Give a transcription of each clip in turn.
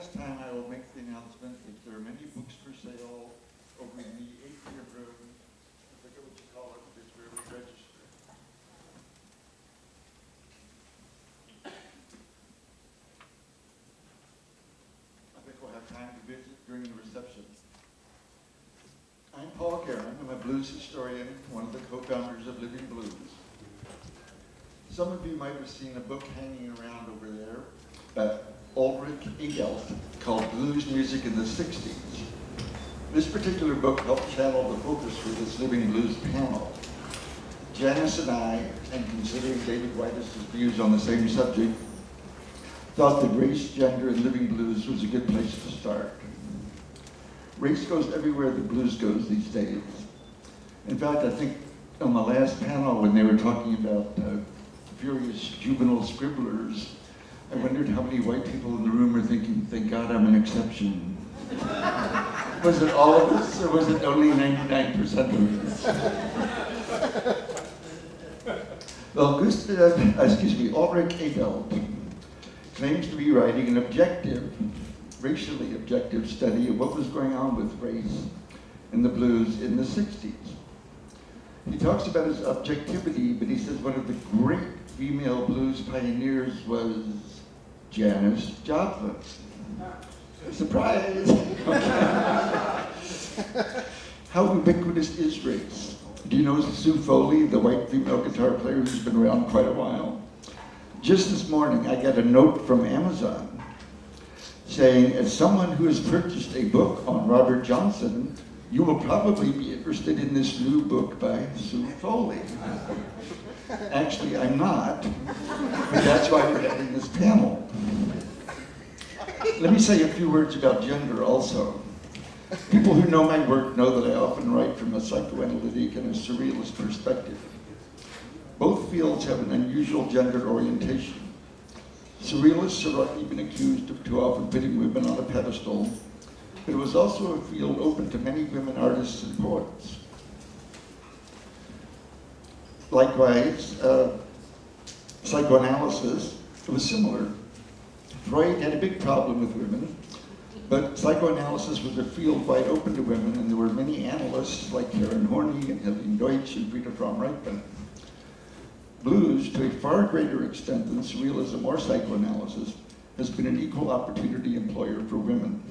last time, I will make the announcement that there are many books for sale over in the atrium room. I forget what you call it, but it's where we register. I think we'll have time to visit during the reception. I'm Paul Guerin. I'm a blues historian, one of the co-founders of Living Blues. Some of you might have seen a book hanging around over there by Ulrich Edelst called Blues Music in the 60s. This particular book helped channel the focus for this Living Blues panel. Janice and I, and considering David White's views on the same subject, thought that race, gender, and living blues was a good place to start. Race goes everywhere the blues goes these days. In fact, I think on the last panel when they were talking about furious juvenile scribblers, I wondered how many white people in the room are thinking, thank God I'm an exception. Was it all of us, or was it only 99% of us? Well, Ulrich Edelst claims to be writing an objective, racially objective study of what was going on with race in the blues in the 60s. He talks about his objectivity, but he says one of the great female blues pioneers was Janis Joplin. Surprise! How ubiquitous is race? Do you know Sue Foley, the white female guitar player who's been around quite a while? Just this morning, I got a note from Amazon saying, as someone who has purchased a book on Robert Johnson, you will probably be interested in this new book by Sue Foley. Actually, I'm not, but that's why we're having this panel. Let me say a few words about gender also. People who know my work know that I often write from a psychoanalytic and a surrealist perspective. Both fields have an unusual gender orientation. Surrealists are even accused of too often putting women on a pedestal, but it was also a field open to many women artists and poets. Likewise, psychoanalysis was similar. Freud had a big problem with women, but psychoanalysis was a field wide open to women, and there were many analysts like Karen Horney and Helene Deutsch and Frieda Fromm-Reichmann. Blues, to a far greater extent than surrealism or psychoanalysis, has been an equal opportunity employer for women.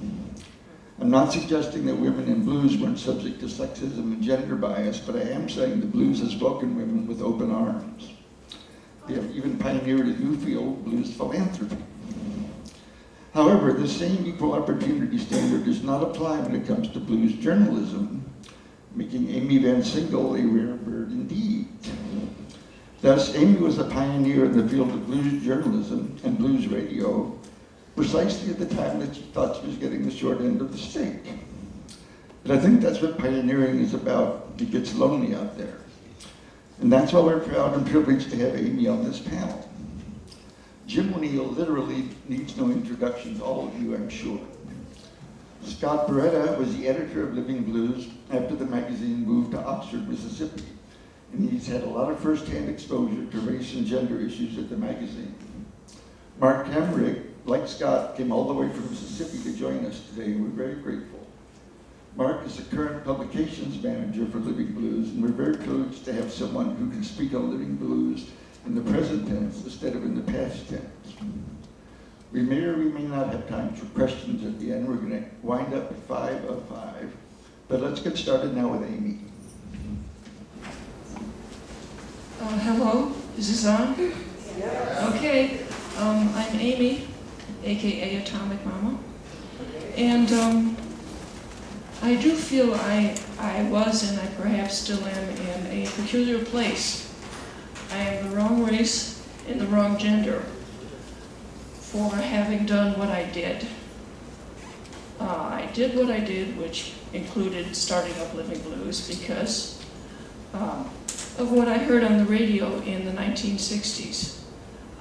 I'm not suggesting that women in blues weren't subject to sexism and gender bias, but I am saying the blues has welcomed women with open arms. They have even pioneered a new field, blues philanthropy. However, the same equal opportunity standard does not apply when it comes to blues journalism, making Amy Van Sinkle a rare bird indeed. Thus, Amy was a pioneer in the field of blues journalism and blues radio, precisely at the time that she thought she was getting the short end of the stick. But I think that's what pioneering is about. It gets lonely out there. And that's why we're proud and privileged to have Amy on this panel. Jim O'Neill literally needs no introduction to all of you, I'm sure. Scott Beretta was the editor of Living Blues after the magazine moved to Oxford, Mississippi. And he's had a lot of first-hand exposure to race and gender issues at the magazine. Mark Hamrick, like Scott, came all the way from Mississippi to join us today, and we're very grateful. Mark is the current publications manager for Living Blues, and we're very privileged to have someone who can speak on Living Blues in the present tense instead of in the past tense. We may or we may not have time for questions at the end. We're going to wind up at 5:05, but let's get started now with Amy. Hello, is this on? Yeah. Okay, I'm Amy, aka Atomic Mama, and I do feel I was and I perhaps still am in a peculiar place. I am the wrong race and the wrong gender for having done what I did. I did what I did, which included starting up Living Blues because of what I heard on the radio in the 1960s.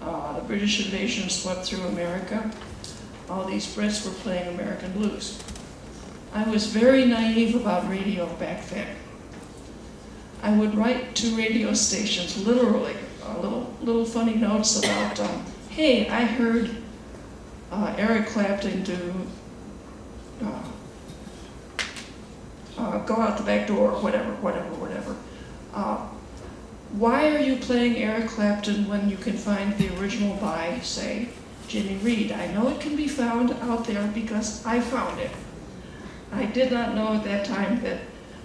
The British invasion swept through America. All these Brits were playing American blues. I was very naive about radio back then. I would write to radio stations, literally, little funny notes about, hey, I heard Eric Clapton to go out the back door, whatever. Why are you playing Eric Clapton when you can find the original by, say, Jimmy Reed? I know it can be found out there because I found it. I did not know at that time that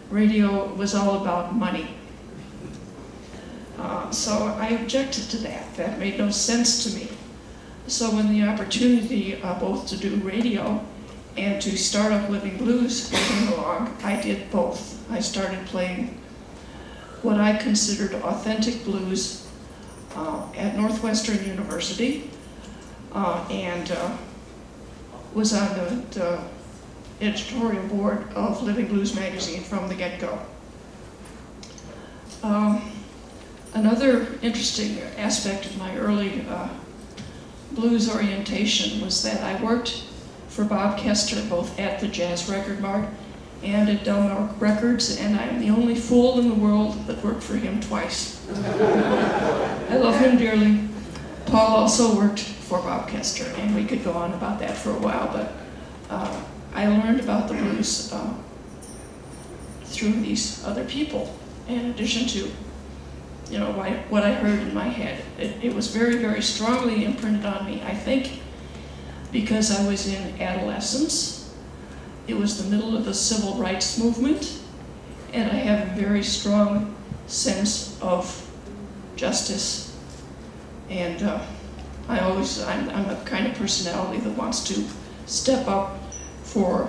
radio was all about money. So I objected to that. That made no sense to me. So when the opportunity both to do radio and to start up Living Blues came along, I did both. I started playing what I considered authentic blues at Northwestern University and was on the editorial board of Living Blues magazine from the get-go. Another interesting aspect of my early blues orientation was that I worked for Bob Kester both at the Jazz Record Mart and at Delmar Records, and I'm the only fool in the world that worked for him twice. I love him dearly. Paul also worked for Bob Kester, and we could go on about that for a while, but I learned about the blues through these other people, in addition to what I heard in my head. It was very, very strongly imprinted on me, I think, because I was in adolescence. It was the middle of the civil rights movement, and I have a very strong sense of justice. And I'm a kind of personality that wants to step up for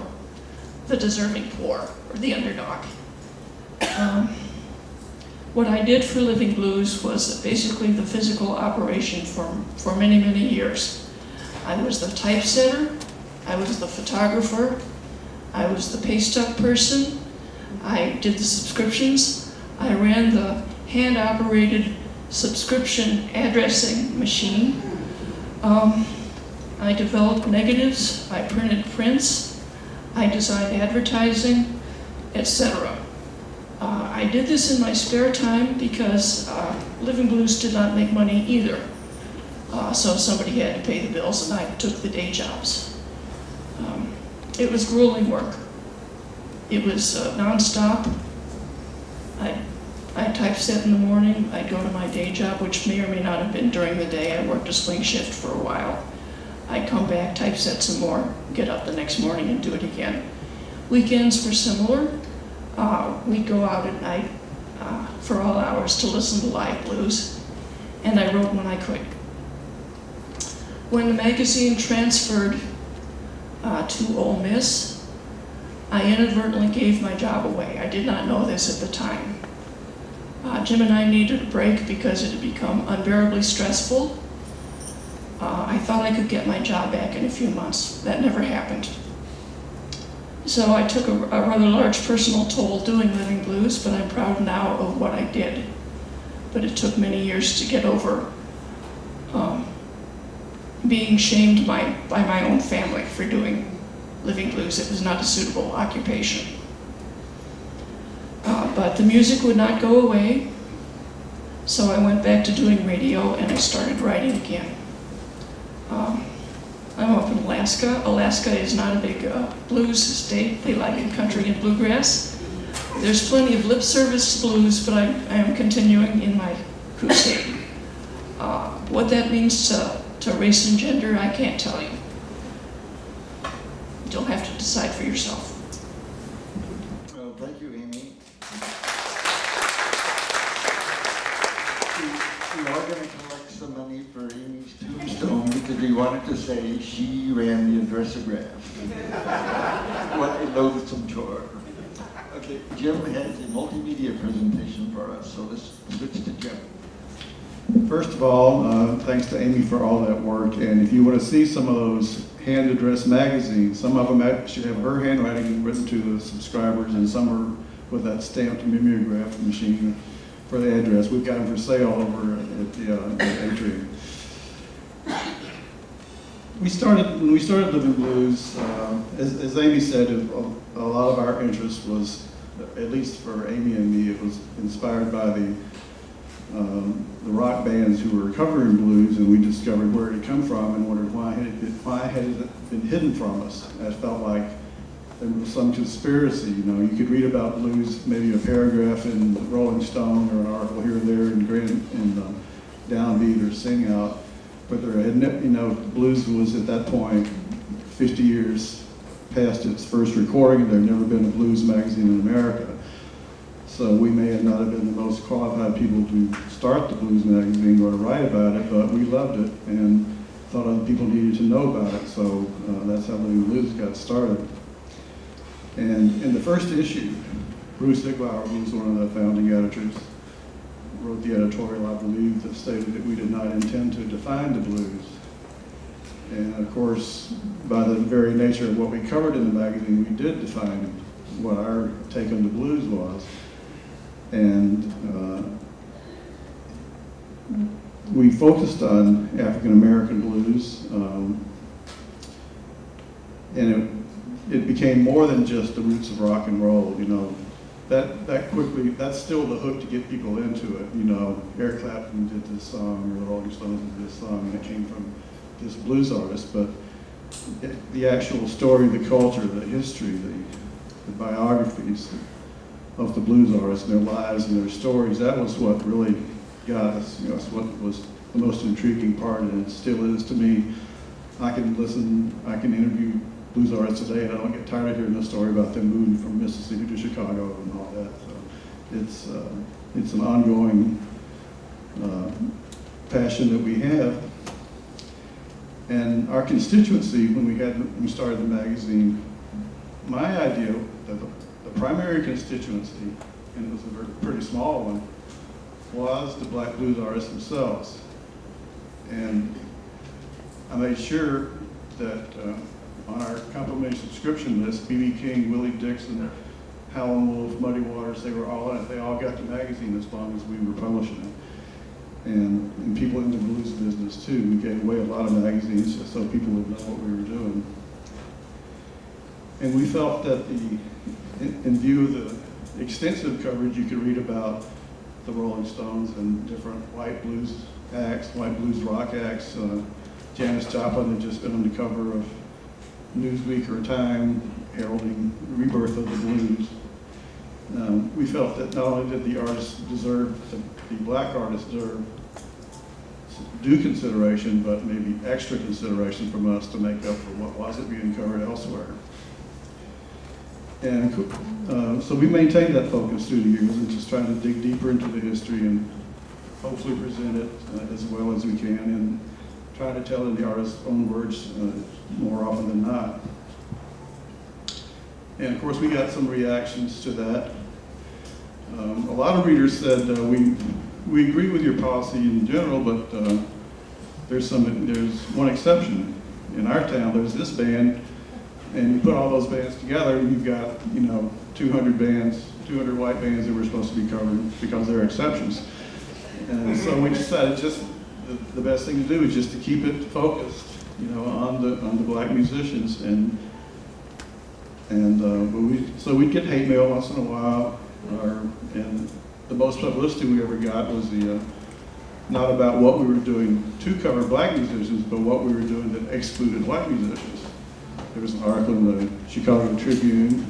the deserving poor, or the underdog. What I did for Living Blues was basically the physical operation for many, many years. I was the typesetter, I was the photographer, I was the paste-up person, I did the subscriptions, I ran the hand-operated subscription addressing machine, I developed negatives, I printed prints, I designed advertising, etc. I did this in my spare time because Living Blues did not make money either. So somebody had to pay the bills and I took the day jobs. It was grueling work. It was non-stop. I'd typeset in the morning, I'd go to my day job, which may or may not have been during the day. I worked a swing shift for a while. I'd come back, typeset some more, get up the next morning and do it again. Weekends were similar. We'd go out at night for all hours to listen to live blues, and I wrote when I could. When the magazine transferred to Ole Miss, I inadvertently gave my job away. I did not know this at the time. Jim and I needed a break because it had become unbearably stressful. I thought I could get my job back in a few months. That never happened. So I took a rather large personal toll doing Living Blues, but I'm proud now of what I did. But it took many years to get over being shamed by my own family for doing Living Blues. It was not a suitable occupation. But the music would not go away, so I went back to doing radio and I started writing again. I'm up in Alaska. Alaska is not a big blues state. They like it country and bluegrass. There's plenty of lip service blues, but I am continuing in my crusade. What that means to race and gender, I can't tell you. You'll have to decide for yourself. Well, thank you, Amy. We are going to collect some money for Amy's tombstone because we wanted to say she ran the addressograph. What a loathsome chore. Okay, Jim has a multimedia presentation for us, so let's switch to Jim. First of all, thanks to Amy for all that work, and if you want to see some of those hand-addressed magazines, some of them actually have her handwriting written to the subscribers, and some are with that stamped mimeograph machine for the address. We've got them for sale over at the entry. When we started Living Blues, as Amy said, a lot of our interest was, at least for Amy and me, it was inspired by the the rock bands who were covering blues, and we discovered where it had come from and wondered why had it been hidden from us. I felt like there was some conspiracy. You know, you could read about blues, maybe a paragraph in Rolling Stone or an article here and there in Downbeat or Sing Out, but there had blues was at that point 50 years past its first recording. There had never been a blues magazine in America. So we may have not have been the most qualified people to start the blues magazine or to write about it, but we loved it and thought other people needed to know about it. So that's how Living Blues got started. And in the first issue, Bruce Iglauer, who was one of the founding editors, wrote the editorial, I believe, that stated that we did not intend to define the blues. And of course, by the very nature of what we covered in the magazine, we did define what our take on the blues was. And we focused on African American blues, and it became more than just the roots of rock and roll. You know, that quickly, that's still the hook to get people into it. You know, Eric Clapton did this song, or the Rolling Stones did this song, and it came from this blues artist. But the actual story, the culture, the history, the biographies of the blues artists and their lives and their stories, that was what really got us. You know, it's what was the most intriguing part, and it still is to me. I can interview blues artists today, and I don't get tired of hearing the story about them moving from Mississippi to Chicago and all that. So it's an ongoing passion that we have. And our constituency, when we started the magazine, my idea that the primary constituency, and it was a pretty small one, was the black blues artists themselves. And I made sure that on our complimentary subscription list, B.B. King, Willie Dixon, Howlin' Wolf, Muddy Waters, they were all in it. They all got the magazine as long as we were publishing it. And people in the blues business too. We gave away a lot of magazines just so people would know what we were doing. And we felt that in view of the extensive coverage you could read about the Rolling Stones and different white blues acts, white blues rock acts, Janis Joplin had just been on the cover of Newsweek or Time, heralding the rebirth of the blues. We felt that not only did the artists deserve, the black artists deserve due consideration, but maybe extra consideration from us to make up for what wasn't being covered elsewhere. And so we maintained that focus through the years and just trying to dig deeper into the history and hopefully present it as well as we can, and try to tell in the artist's own words more often than not. And of course we got some reactions to that. A lot of readers said, we agree with your policy in general, but there's one exception. In our town, there's this band, and you put all those bands together, and you've got 200 bands, 200 white bands that were supposed to be covered because they're exceptions. And so we decided just the best thing to do is just to keep it focused, on the black musicians, so we'd get hate mail once in a while, and the most publicity we ever got was not about what we were doing to cover black musicians, but what we were doing that excluded white musicians. There was an article in the Chicago Tribune.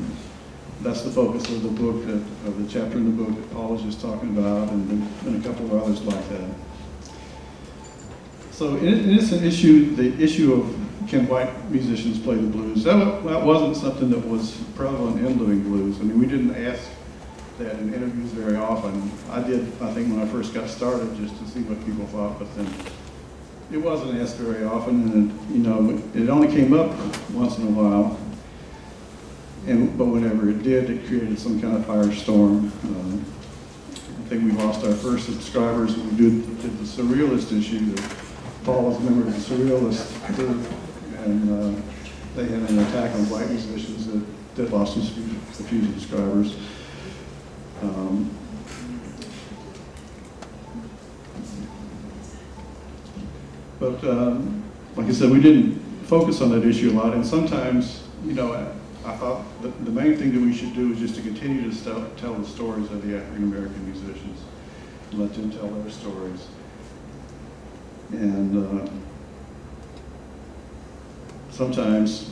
That's the focus of the book, of the chapter in the book that Paul was just talking about, and a couple of others like that. So it's an issue, the issue of can white musicians play the blues. That wasn't something that was prevalent in Living Blues. I mean, we didn't ask that in interviews very often. I did, I think, when I first got started, just to see what people thought, but then it wasn't asked very often, and it only came up once in a while. But whenever it did, it created some kind of firestorm. I think we lost our first subscribers when we did the Surrealist issue. Paul was a member of the Surrealist group, and they had an attack on white musicians that lost a few subscribers. But like I said, we didn't focus on that issue a lot, and sometimes, I thought the main thing that we should do is just to continue to tell the stories of the African American musicians. let them tell their stories. And sometimes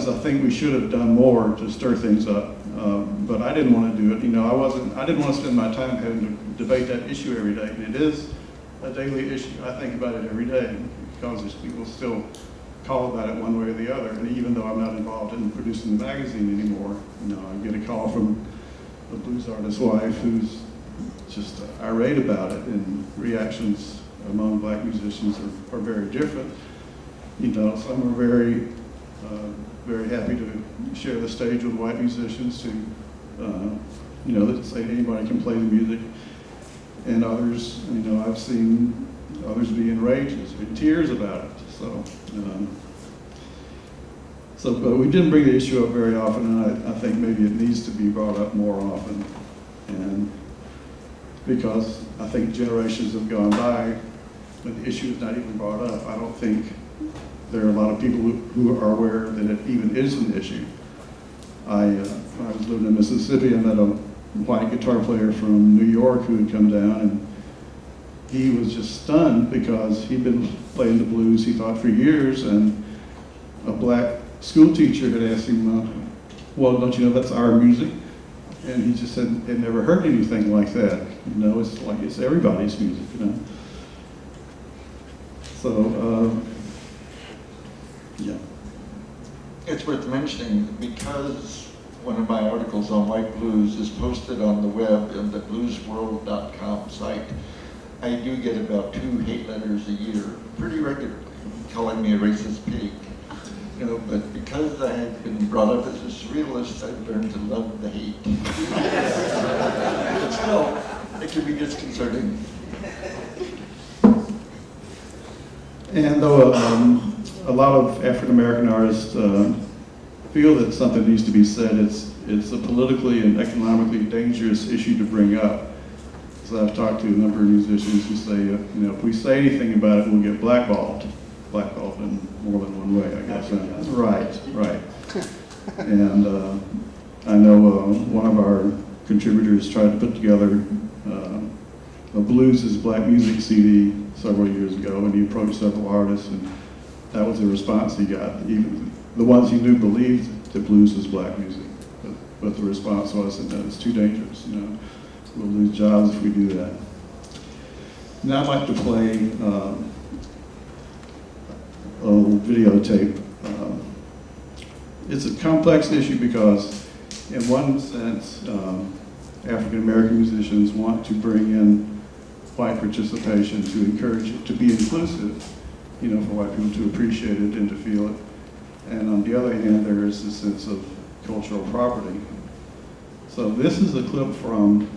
I think we should have done more to stir things up, but I didn't want to do it. You know, I didn't want to spend my time having to debate that issue every day, and it is a daily issue. I think about it every day because there's people still call about it one way or the other, and even though I'm not involved in producing the magazine anymore, you know, I get a call from a blues artist's wife who's just irate about it, and reactions among black musicians are very different. You know, some are very happy to share the stage with white musicians who, you know, that say anybody can play the music. And others, you know, I've seen others be enraged, in tears about it. But we didn't bring the issue up very often, and I think maybe it needs to be brought up more often. And because I think generations have gone by when the issue is not even brought up, I don't think there are a lot of people who are aware that it even is an issue. When I was living in Mississippi, I met a white guitar player from New York who had come down, and he was just stunned because he'd been playing the blues, he thought, for years, and a black school teacher had asked him, well, don't you know that's our music? And he just said he'd never heard anything like that. You know, it's like it's everybody's music, you know. So, yeah. It's worth mentioning because one of my articles on white blues is posted on the web on the bluesworld.com site. I do get about 2 hate letters a year, pretty regularly, calling me a racist pig. You know, but because I had been brought up as a surrealist, I've learned to love the hate. But still, it can be disconcerting. And though a lot of African American artists feel that something needs to be said, it's a politically and economically dangerous issue to bring up. So I've talked to a number of musicians who say, you know, if we say anything about it, we'll get blackballed. Blackballed in more than one way, I guess. Right. And I know one of our contributors tried to put together a Blues is Black Music CD several years ago, and he approached several artists, and that was the response he got. Even the ones he knew believed that blues was black music, but the response was that it's too dangerous. You know, we'll lose jobs if we do that. Now I'd like to play a little videotape. It's a complex issue because, in one sense, African American musicians want to bring in white participation to encourage it to be inclusive, you know, for white people to appreciate it and to feel it. And on the other hand, there is this sense of cultural property. So this is a clip from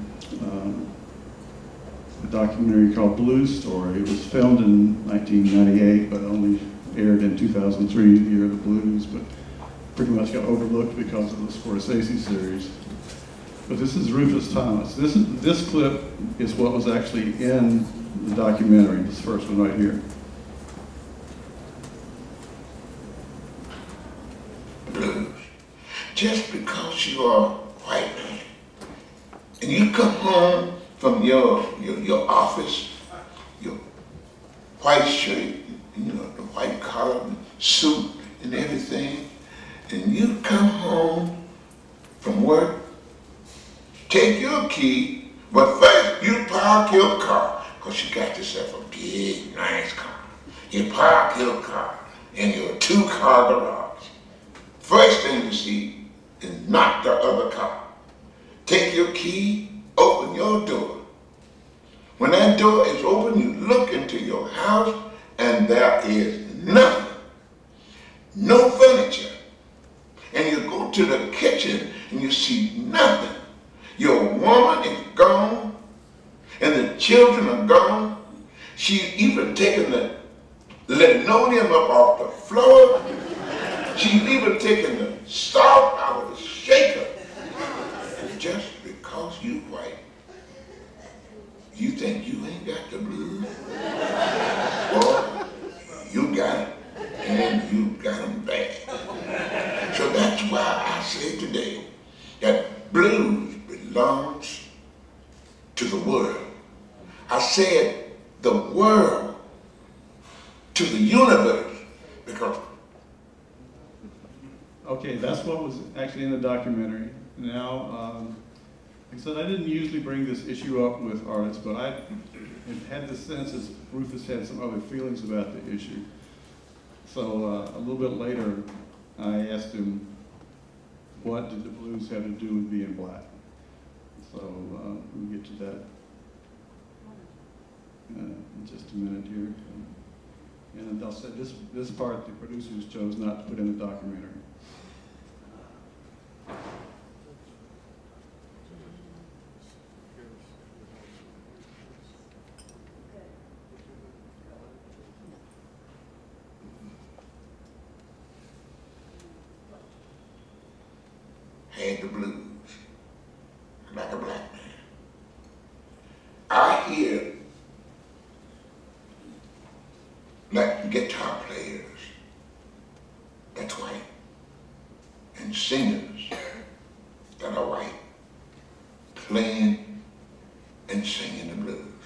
a documentary called Blues Story. It was filmed in 1998, but only aired in 2003, the year of the blues, but pretty much got overlooked because of the Scorsese series. But this is Rufus Thomas. This clip is what was actually in the documentary, this first one right here. Blues. Just because you are white man and you come home from your office, your white shirt, you know, the white collar, suit and everything, and you come home from work, take your key, but first you park your car, because you got yourself a big, nice car. You park your car in your 2-car garage. First thing you see is not the other car. Take your key, open your door. When that door is open, you look into your house, and there is nothing. No furniture. And you go to the kitchen, and you see nothing. Your woman is gone, and the children are gone. She's even taken the linoleum up off the floor. She's even taken the salt out of the shaker. Just because you white, you think you ain't got the blues? Well, you got it, and you got them bad. So that's why I say today, to the world. I said the world to the universe, because... Okay, that's what was actually in the documentary. Now, like I said, I didn't usually bring this issue up with artists, but I had the sense as Rufus had some other feelings about the issue. So a little bit later, I asked him, what did the blues have to do with being black? So we'll get to that in just a minute here. And I'll say this part the producers chose not to put in the documentary. Had the blues like a black man. I hear like guitar players that's white and singers that are white playing and singing the blues.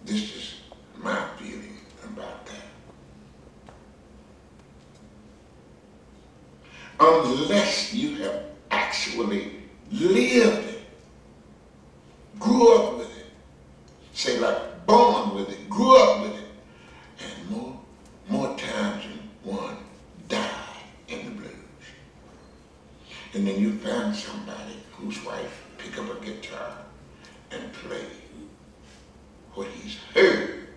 This is my feeling about that. Unless you have actually lived it, grew up with it, say like born with it, grew up with it, and more times than one died in the blues. And then you find somebody whose wife pick up a guitar and play what he's heard.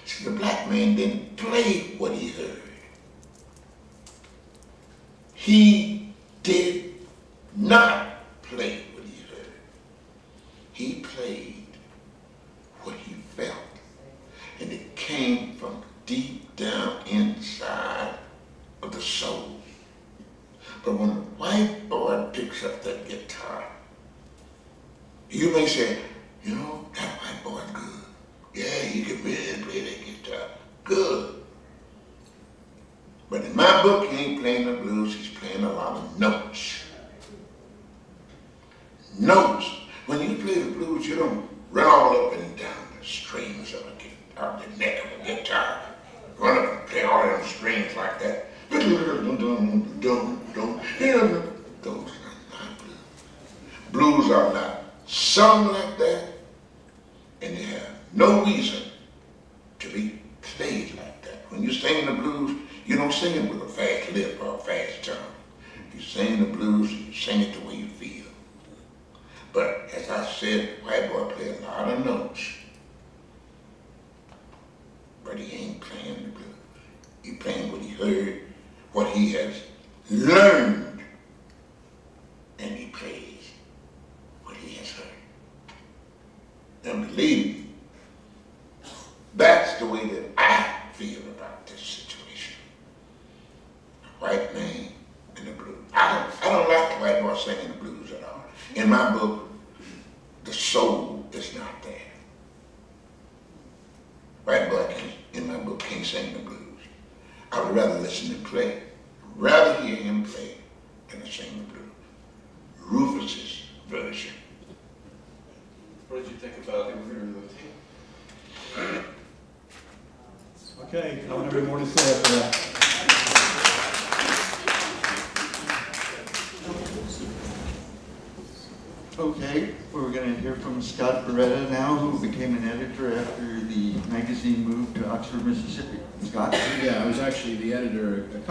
See, the black man didn't play what he heard. He did not play what he heard. He played what he felt. And it came from deep down inside of the soul. But when the white boy picks up that guitar, you may say, you know, that white boy's good. Yeah, he can really play that guitar. Good. But in my book, he ain't playing the blues, he's playing a lot of notes. Notes. When you play the blues, you don't run all up and down the strings of the neck of a guitar. Run up and play all them strings like that. Those are not blues. Blues are not sung like that, and they have no reason to be played like that. When you sing the blues, you don't sing it with a fast lip or a fast tongue. You sing the blues, you sing it the way you feel. But as I said, white boy play a lot of notes, but he ain't playing the blues. He playing what he heard, what he has learned, and he plays what he has heard. And believe me, that's the way that I feel about this situation. The white man and the blues. I don't like the white boy singing the blues at all. In my book, the soul is not there. White boy in my book can't sing the blues. I would rather listen to him play. Rather hear him play than to sing the blues. Rufus's version. What did you think about him hearing the Okay, I don't have any more to say after that. Okay, we're going to hear from Scott Beretta now, who became an editor after the magazine moved to Oxford, Mississippi. Scott? Yeah, I was actually the editor. There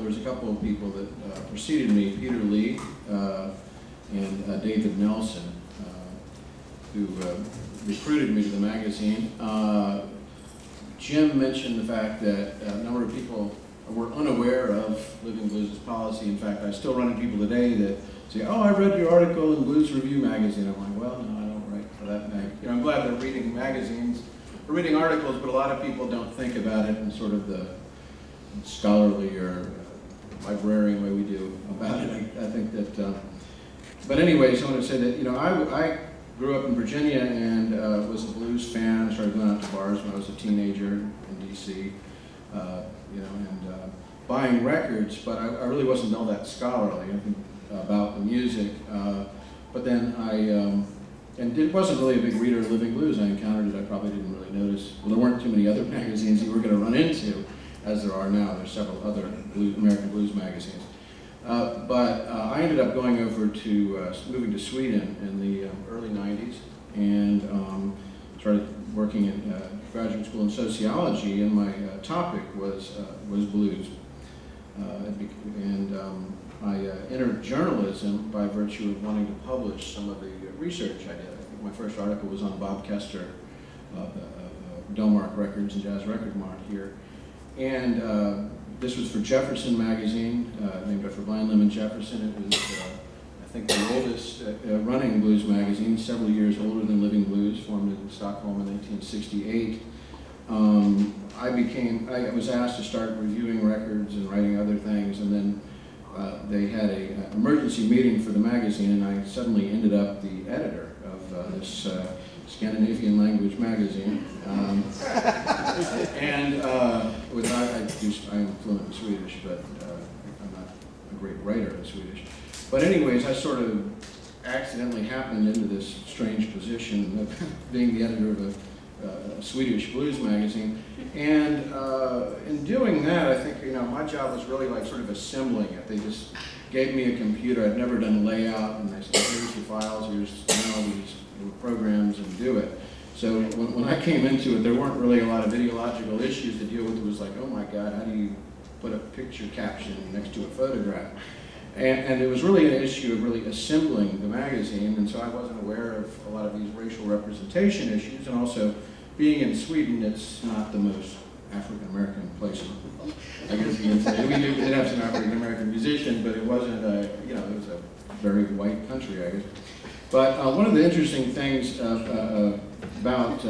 was a couple of people that preceded me, Peter Lee and David Nelson, who recruited me to the magazine. Jim mentioned the fact that a number of people were unaware of Living Blues' policy. In fact, I still run into people today that say, oh, I read your article in Blues Review magazine. I'm like, well, no, I don't write for that mag. You know, I'm glad they're reading magazines, or reading articles, but a lot of people don't think about it in sort of the scholarly or librarian way we do about it. I think that, but anyways, I want to say that, you know, I grew up in Virginia and was a blues fan. I started going out to bars when I was a teenager in D.C., you know, and buying records, but I really wasn't all that scholarly about the music. But then and it wasn't really a big reader of Living Blues. I encountered it, I probably didn't really notice. Well, there weren't too many other magazines you were going to run into, as there are now. There's several other American blues magazines. But I ended up going over to, moving to Sweden in the early 90s, and started working in graduate school in sociology, and my topic was blues. I entered journalism by virtue of wanting to publish some of the research I did. I think my first article was on Bob Kester of Delmark Records and Jazz Record Mart here. And this was for Jefferson magazine, named after Blind Lemon Jefferson. It was, I think, the oldest running blues magazine, several years older than Living Blues, formed in Stockholm in 1968. I was asked to start reviewing records and writing other things, and then they had an emergency meeting for the magazine, and I suddenly ended up the editor of this Scandinavian language magazine. I'm fluent in Swedish, but I'm not a great writer in Swedish. But anyways, I sort of accidentally happened into this strange position of being the editor of a Swedish blues magazine. And in doing that, I think, my job was really like sort of assembling it. They just gave me a computer. I'd never done layout, and they said, here's the files, here's all these programs, and do it. So when I came into it, there weren't really a lot of ideological issues to deal with. It was like, oh my God, how do you put a picture caption next to a photograph? And it was really an issue of really assembling the magazine, and so I wasn't aware of a lot of these racial representation issues, and also being in Sweden, it's not the most African-American place. I guess you can say. We did have some African-American musicians, but it wasn't it was a very white country, I guess. But one of the interesting things about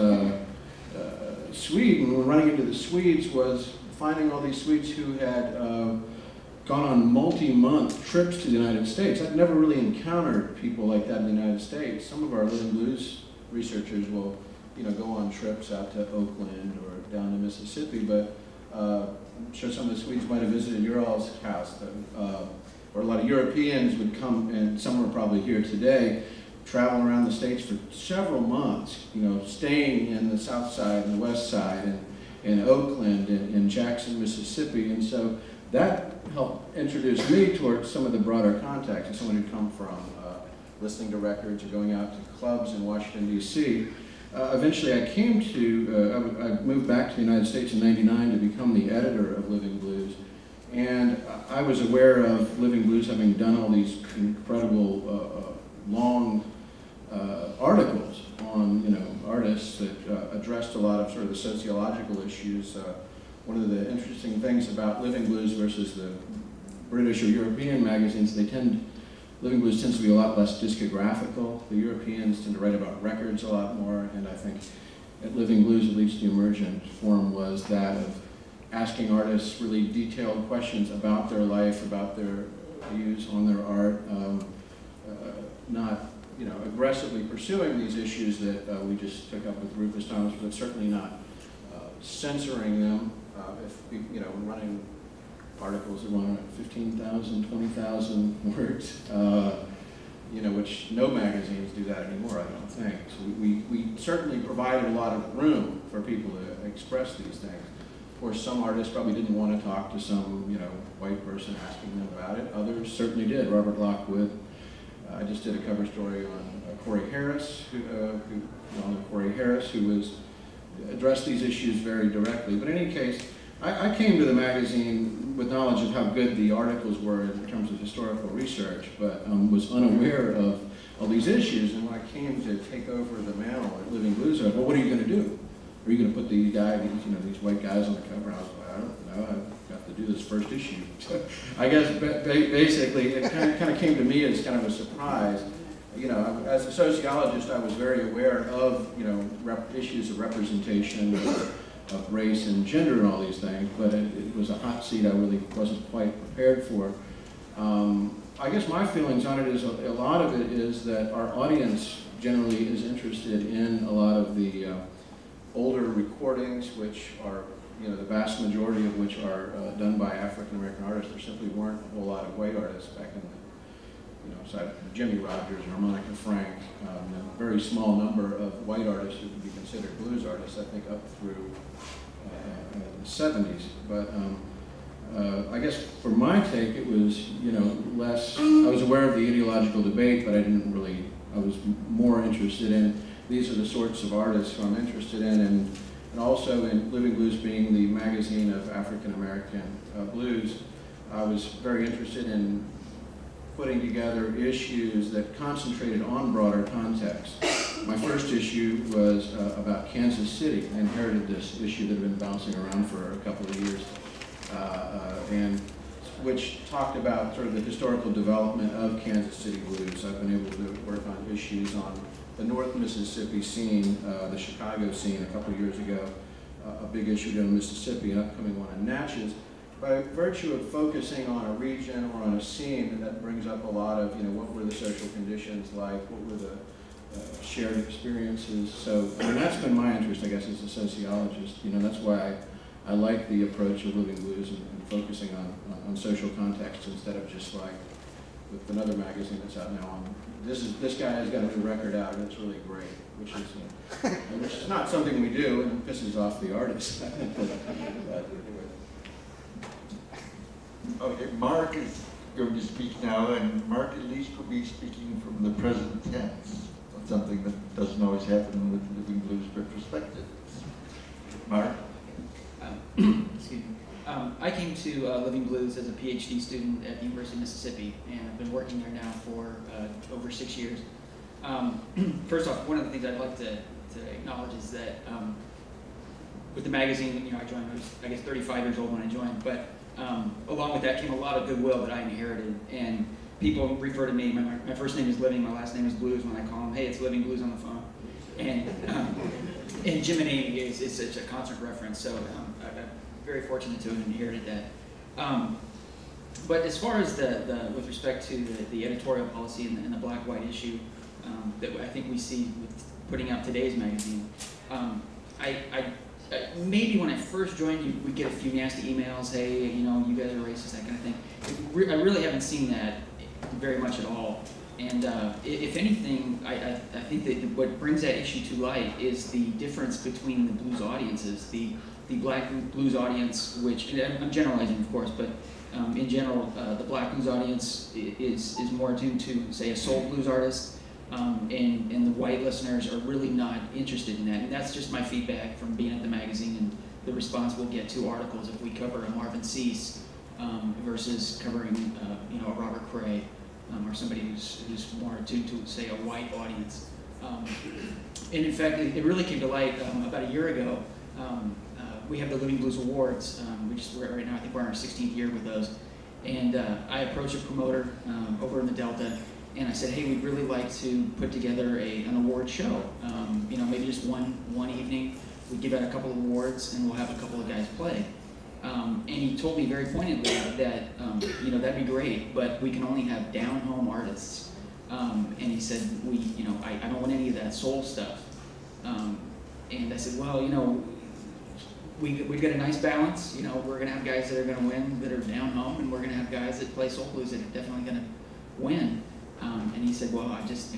Sweden, when running into the Swedes, was finding all these Swedes who had gone on multi-month trips to the United States. I'd never really encountered people like that in the United States. Some of our Living Blues researchers will go on trips out to Oakland or down to Mississippi, but I'm sure some of the Swedes might have visited your all's house, or a lot of Europeans would come, and some are probably here today, travel around the States for several months, staying in the South Side and the West Side, and in Oakland and in Jackson, Mississippi, and so that helped introduce me towards some of the broader contacts, as someone who'd come from listening to records or going out to clubs in Washington, D.C. Eventually I came to, I moved back to the United States in '99 to become the editor of Living Blues. And I was aware of Living Blues having done all these incredible long articles on artists that addressed a lot of sort of the sociological issues. One of the interesting things about Living Blues versus the British or European magazines, Living Blues tends to be a lot less discographical. The Europeans tend to write about records a lot more, and I think at Living Blues, at least the emergent form was that of asking artists really detailed questions about their life, about their views on their art, not aggressively pursuing these issues that we just took up with Rufus Thomas, but certainly not censoring them. If running articles that run at 15,000, 20,000 words, which no magazines do that anymore, I don't think. So we certainly provided a lot of room for people to express these things. Of course, some artists probably didn't want to talk to some, white person asking them about it. Others certainly did. Robert Lockwood. I just did a cover story on Corey Harris, who addressed these issues very directly. But in any case, I came to the magazine with knowledge of how good the articles were in terms of historical research, but was unaware of all these issues. And when I came to take over the mantle at Living Blues, I said, well, what are you going to do? Are you going to put these white guys on the cover? And I was like, I don't know. I've got to do this first issue. So I guess basically it kind of came to me as kind of a surprise. As a sociologist, I was very aware of issues of representation, of race and gender and all these things, but it was a hot seat I really wasn't quite prepared for. I guess my feelings on it is a lot of it is that our audience generally is interested in a lot of the older recordings, which are, the vast majority of which are done by African American artists. There simply weren't a whole lot of white artists back in so I have Jimmy Rogers, Harmonica Frank, a very small number of white artists who would be considered blues artists, I think up through the 70s. But I guess for my take, it was, less, I was aware of the ideological debate, but I was more interested in, these are the sorts of artists who I'm interested in, and also in Living Blues being the magazine of African American blues, I was very interested in putting together issues that concentrated on broader context. My first issue was about Kansas City. I inherited this issue that had been bouncing around for a couple of years, and which talked about sort of the historical development of Kansas City blues. I've been able to work on issues on the North Mississippi scene, the Chicago scene a couple of years ago, a big issue down in Mississippi, an upcoming one in Natchez. By virtue of focusing on a region or on a scene, that brings up a lot of, what were the social conditions like, what were the shared experiences. So, that's been my interest, I guess, as a sociologist. That's why I like the approach of Living Blues and focusing on social context instead of just like with another magazine that's out now on, this guy has got a new record out and it's really great, which is not something we do and pisses off the artist. Okay, Mark is going to speak now, and Mark at least will be speaking from the present tense, something that doesn't always happen with Living Blues retrospectives. Mark? Excuse me. I came to Living Blues as a PhD student at the University of Mississippi, and I've been working there now for over 6 years. First off, one of the things I'd like to acknowledge is that with the magazine, I joined, I was, I guess, 35 years old when I joined, but along with that came a lot of goodwill that I inherited, and people refer to me, my first name is Living, my last name is Blues. When I call them, hey, it's Living Blues on the phone. And Jim and Amy is such a constant reference, so I'm very fortunate to have inherited that. But as far as with respect to the editorial policy and the black-white issue that I think we see with putting out today's magazine, maybe when I first joined, we'd get a few nasty emails, hey, you guys are racist, that kind of thing. I really haven't seen that very much at all. And if anything, I think that what brings that issue to light is the difference between the blues audiences. The black blues audience, which, and I'm generalizing of course, but in general, the black blues audience is more attuned to, say, a soul blues artist, and the white listeners are really not interested in that. And that's just my feedback from being at the magazine and the response we'll get to articles if we cover a Marvin Cease versus covering a Robert Cray or somebody who's more attuned to, say, a white audience. And in fact, it really came to light about a year ago. We have the Living Blues Awards, which is right now, I think we're in our 16th year with those. And I approached a promoter over in the Delta, and I said, hey, we'd really like to put together an award show. Maybe just one evening. We give out a couple of awards, and we'll have a couple of guys play. And he told me very pointedly that, that'd be great, but we can only have down-home artists. And he said, I don't want any of that soul stuff. And I said, well, we've got a nice balance. We're going to have guys that are going to win that are down home, and we're going to have guys that play soul blues that are definitely going to win. And he said, well,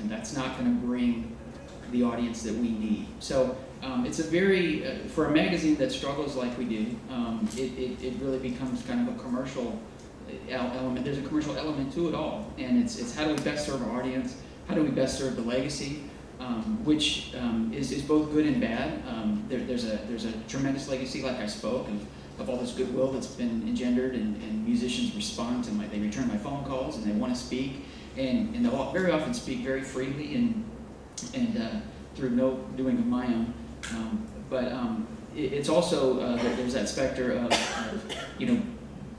that's not going to bring the audience that we need. So it's a very, for a magazine that struggles like we do, it really becomes kind of a commercial element. There's a commercial element to it all. And it's how do we best serve our audience? How do we best serve the legacy? Which is both good and bad. There's a tremendous legacy, like I spoke, of all this goodwill that's been engendered, and musicians respond to they return my phone calls, and they want to speak, and they'll very often speak very freely and through no doing of my own. But it's also there's that specter of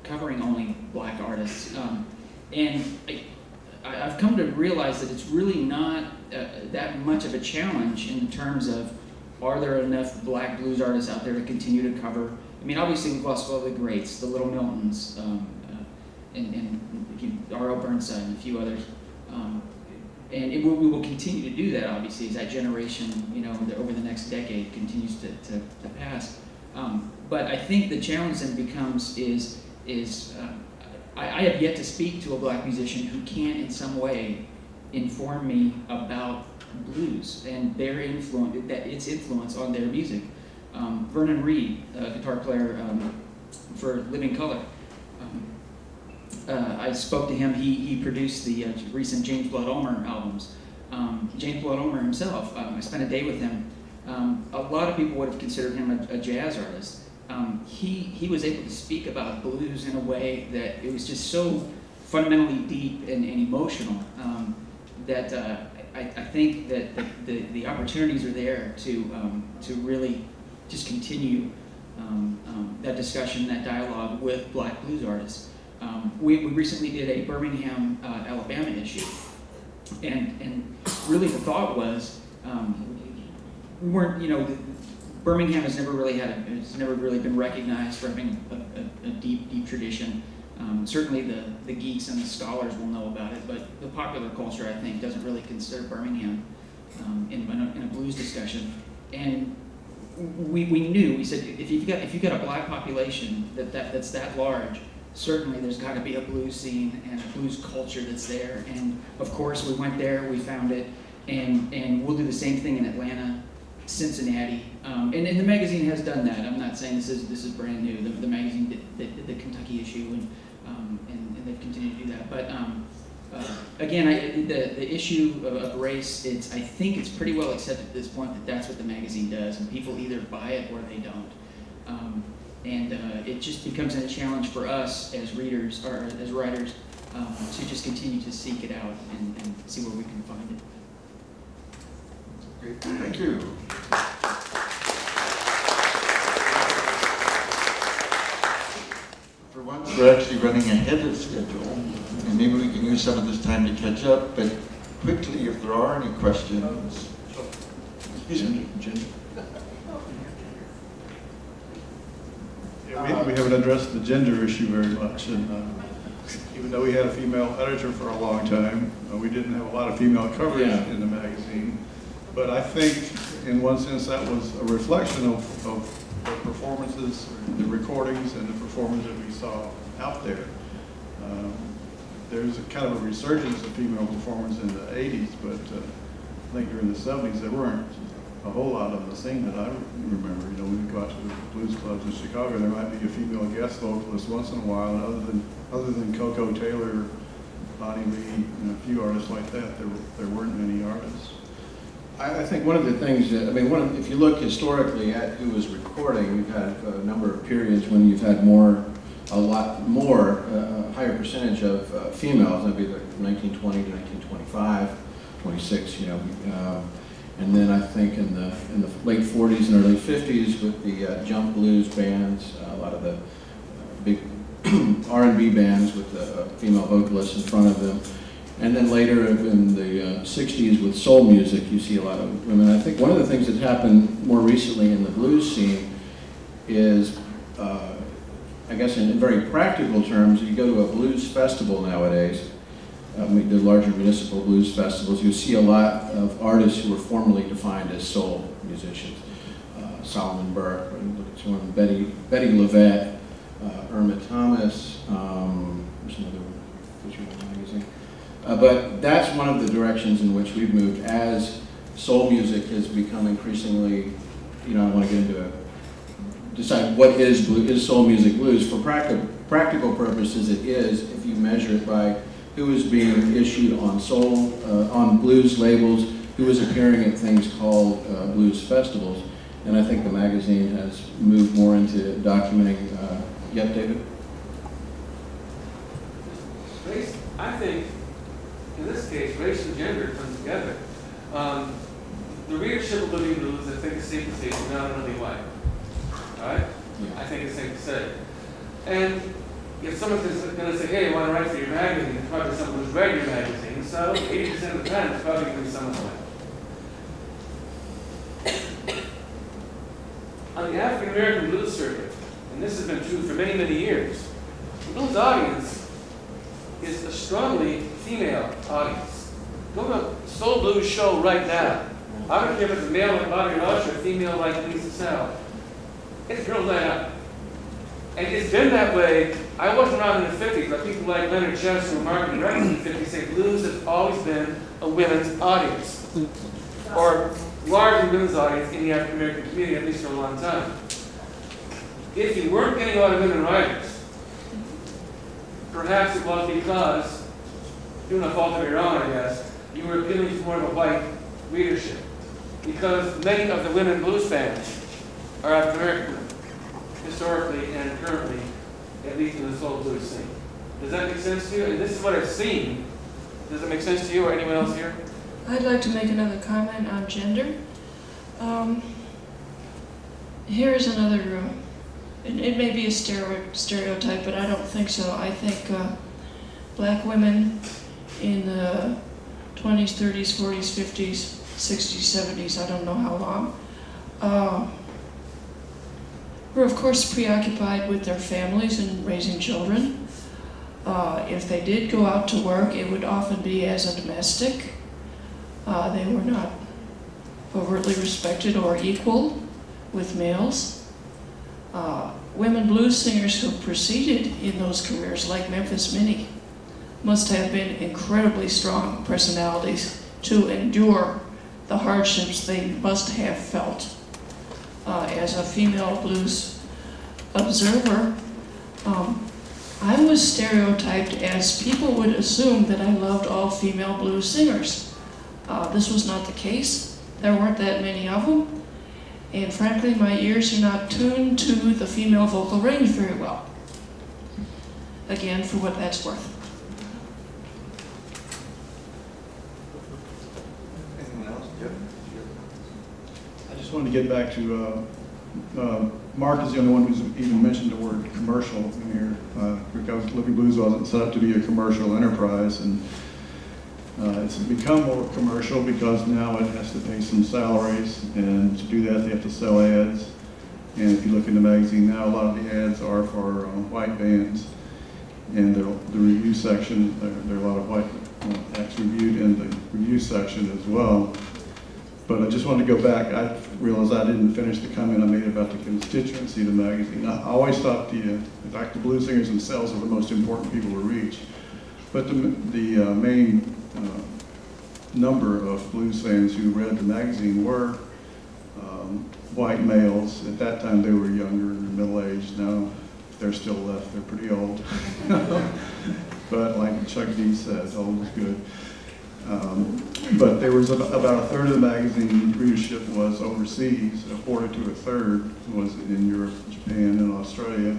covering only black artists, and I've come to realize that it's really not that much of a challenge in terms of, are there enough black blues artists out there to continue to cover? I mean, obviously we've lost all the greats, the Little Miltons, and R.L. Burnside and a few others. And we will continue to do that, obviously, as that generation, over the next decade continues to pass. But I think the challenge then becomes I have yet to speak to a black musician who can in some way inform me about blues and their influence, its influence on their music. Vernon Reid, a guitar player for Living Colour, I spoke to him. He produced the recent James Blood Ulmer albums. James Blood Ulmer himself, I spent a day with him. A lot of people would have considered him a jazz artist. He was able to speak about blues in a way that it was just so fundamentally deep and emotional that I think that the opportunities are there to really just continue that discussion, that dialogue with black blues artists. We recently did a Birmingham, Alabama issue, and really the thought was we weren't, Birmingham has never really been recognized for having a deep tradition. Certainly the geeks and the scholars will know about it, but the popular culture, I think, doesn't really consider Birmingham in a blues discussion. And we knew, we said, if you've got a black population that's that large, certainly there's got to be a blues scene and a blues culture that's there. And of course, we went there, we found it, and we'll do the same thing in Atlanta, Cincinnati, and the magazine has done that. I'm not saying this is brand new. The magazine did the Kentucky issue, and they've continued to do that. But again, the issue of race, I think it's pretty well accepted at this point that that's what the magazine does, and people either buy it or they don't. And it just becomes a challenge for us as readers or as writers to just continue to seek it out and see where we can find it. Great, thank you. For once, we're actually running ahead of schedule, and maybe we can use some of this time to catch up, but quickly, if there are any questions. Excuse me, Jim. Yeah, we haven't addressed the gender issue very much, and even though we had a female editor for a long time, we didn't have a lot of female coverage in the magazine. But I think, in one sense, that was a reflection of the performances, the recordings, and the performance that we saw out there. There's a kind of a resurgence of female performance in the 80s, but I think during the 70s there weren't a whole lot on the scene that I remember. When we go out to the blues clubs in Chicago, there might be a female guest vocalist once in a while, and other than Coco Taylor, Bonnie Lee, and a few artists like that, there weren't many artists. I think one of the things that, if you look historically at who was recording, we've had a number of periods when you've had a lot more, higher percentage of females. That'd be like 1920 to 1925, 26, and then I think in the late 40s and early 50s with the jump blues bands, a lot of the big R&B bands with the female vocalists in front of them. And then later in the 60s with soul music, you see a lot of women. I think one of the things that's happened more recently in the blues scene is, I guess in very practical terms, you go to a blues festival nowadays, the larger municipal blues festivals, you see a lot of artists who were formerly defined as soul musicians. Solomon Burke, look at someone, Betty Levette, Irma Thomas, there's another one, magazine. But that's one of the directions in which we've moved as soul music has become increasingly, I don't want to get into decide what is soul music blues. For practical purposes, it is, if you measure it by who is being issued on soul, on blues labels, who is appearing at things called blues festivals. And I think the magazine has moved more into documenting, David? I think, in this case, race and gender come together. The readership of Living Blues, I think, is safe to say, is not really white. All right? Yeah. I think it's safe to say. And if someone's going to say, hey, I want to write for your magazine, it's probably someone who's read your magazine, so 80% of the time, it's probably going to be someone white. On the African American blues circuit, and this has been true for many, many years, the blues audience is a strongly female audience. Go to a soul blues show right now. I don't care if it's a male like Bobby Rush or a female like Lisa Sal. It's girls night out. And it's been that way I wasn't around in the 50s, but people like Leonard Chester and Martin Reid in the 50s say blues has always been a women's audience, or largely women's audience in the African American community, at least for a long time. If you weren't getting a lot of women writers, perhaps it was because, through no fault of your own, I guess, you were appealing to more of a white readership. Because many of the women blues fans are African American, historically and currently, at least in the soul blues scene. Does that make sense to you? And this is what I've seen. Does it make sense to you or anyone else here? I'd like to make another comment on gender. Here is another room. It may be a stereotype, but I don't think so. I think black women in the 20s, 30s, 40s, 50s, 60s, 70s, I don't know how long, were of course preoccupied with their families and raising children. If they did go out to work, it would often be as a domestic. They were not overtly respected or equal with males. Women blues singers who proceeded in those careers, like Memphis Minnie, must have been incredibly strong personalities to endure the hardships they must have felt. As a female blues observer, I was stereotyped as people would assume that I loved all female blues singers. This was not the case. There weren't that many of them. And frankly, my ears are not tuned to the female vocal range very well. Again, for what that's worth. Anyone else? Yep. I just wanted to get back to, Mark is the only one who's even mentioned the word commercial in here, because Living Blues wasn't set up to be a commercial enterprise, and it's become more commercial because now it has to pay some salaries, and to do that they have to sell ads. And if you look in the magazine now, a lot of the ads are for white bands, and the review section, there are a lot of white acts reviewed in the review section as well. But I just wanted to go back. I realized I didn't finish the comment I made about the constituency of the magazine. I always thought the blues singers themselves are the most important people to reach. But the main number of blues fans who read the magazine were white males. At that time they were younger and middle-aged. Now they're still left. They're pretty old. But like Chuck D said, old is good. But there was about a third of the magazine readership was overseas. A quarter to a third was in Europe, Japan, and Australia.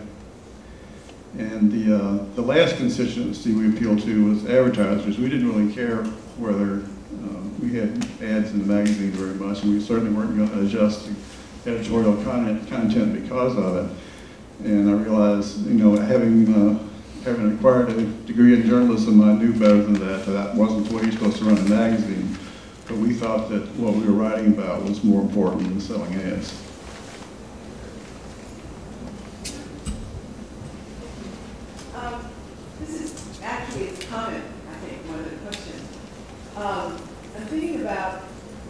And the last constituency we appealed to was advertisers. We didn't really care whether we had ads in the magazine very much, and we certainly weren't going to adjust the editorial content because of it. And I realized, you know, having acquired a degree in journalism, I knew better than that. That wasn't the way you're supposed to run a magazine. But we thought that what we were writing about was more important than selling ads. This is actually a comment, I think, more than a question. I'm thinking about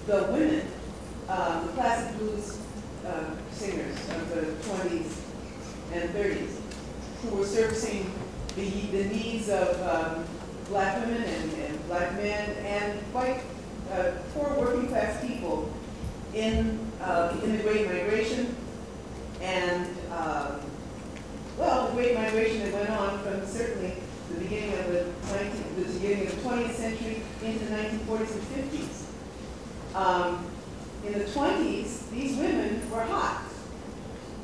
the women, the classic blues singers of the 20s and 30s, who were servicing the needs of black women and black men and quite poor working class people in the Great Migration and well, the Great Migration that went on from certainly the beginning of the 20th century into the 1940s and 50s. In the 20s, these women were hot.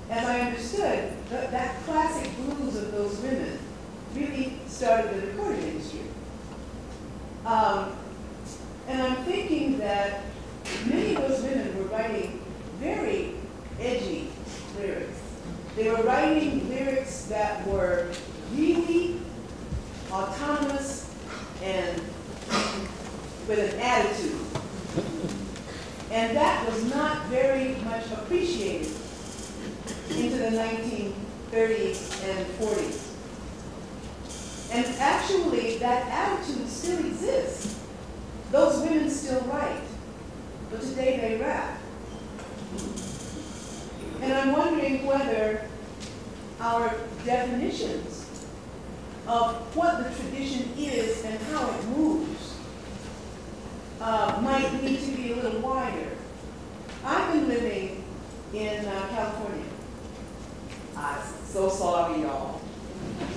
As I understood, that classic blues of those women really started the recording industry. And I'm thinking that many of those women were writing very edgy lyrics. They were writing lyrics that were really autonomous and with an attitude. And that was not very much appreciated into the 1930s and 40s. And actually, that attitude still exists. Those women still write, but today they rap. And I'm wondering whether our definitions of what the tradition is and how it moves might need to be a little wider. I've been living in California. I'm so sorry, y'all.